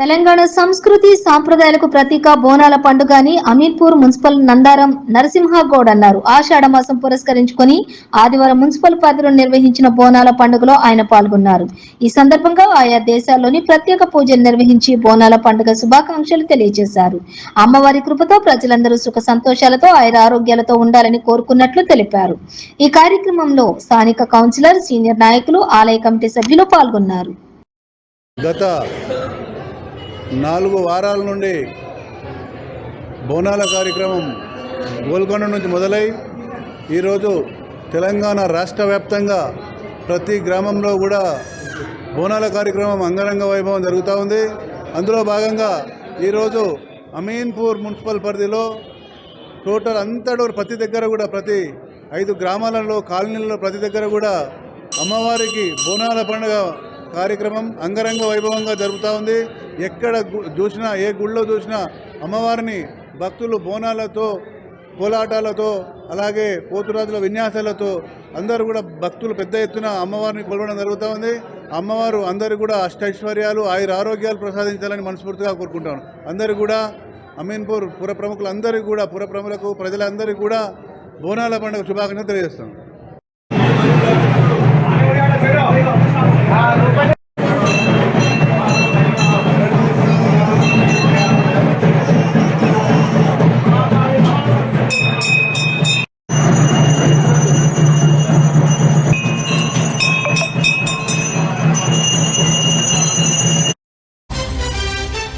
తెలంగాణ సంస్కృతి సాంప్రదాయాలకు ప్రతీక బోనాల పండుగ అని అమీన్పూర్ మున్సిపల్ నందారం నరసింహగౌడ్ అన్నారు. ఆషాఢ మాసం పురస్కరించుకొని ఆదివారం మున్సిపల్ పరిధిలో నిర్వహించిన బోనాల పండుగలో ఆయన పాల్గొన్నారు. ఈ సందర్భంగా ఆయా దేశాల్లోని ప్రత్యేక పూజలు నిర్వహించి బోనాల పండుగ శుభాకాంక్షలు తెలియజేశారు. అమ్మవారి కృపతో ప్రజలందరూ సుఖ సంతోషాలతో ఆరోగ్యాలతో ఉండాలని కోరుకున్నట్లు తెలిపారు. ఈ కార్యక్రమంలో స్థానిక కౌన్సిలర్, సీనియర్ నాయకులు, ఆలయ కమిటీ సభ్యులు పాల్గొన్నారు. గత 4 వారాల నుండి బోనాల కార్యక్రమం గోల్కొండ నుంచి మొదలై ఈరోజు తెలంగాణ రాష్ట్ర వ్యాప్తంగా ప్రతి గ్రామంలో కూడా బోనాల కార్యక్రమం అంగరంగ వైభవం జరుగుతూ ఉంది. అందులో భాగంగా ఈరోజు అమీన్పూర్ మున్సిపల్ పరిధిలో టోటల్ అంతటా ప్రతి దగ్గర కూడా ప్రతి 5 గ్రామాలలో కాలనీలలో ప్రతి దగ్గర కూడా అమ్మవారికి బోనాల పండుగ కార్యక్రమం అంగరంగ వైభవంగా జరుగుతూ ఉంది. ఎక్కడ చూసినా, ఏ గుళ్ళో చూసినా అమ్మవారిని భక్తులు బోనాలతో, కోలాటాలతో, అలాగే పోతురాజుల విన్యాసాలతో అందరూ కూడా భక్తులు పెద్ద ఎత్తున అమ్మవారిని కొలవడం జరుగుతూ ఉంది. అమ్మవారు అందరూ కూడా అష్టైశ్వర్యాలు, ఆరోగ్యాలు ప్రసాదించాలని మనస్ఫూర్తిగా కోరుకుంటాను. అందరూ కూడా అమీన్పూర్ పుర ప్రముఖులందరికీ కూడా, పుర ప్రముఖులకు, ప్రజలందరికీ కూడా బోనాల పండుగ శుభాకాంక్షలు తెలియజేస్తాను.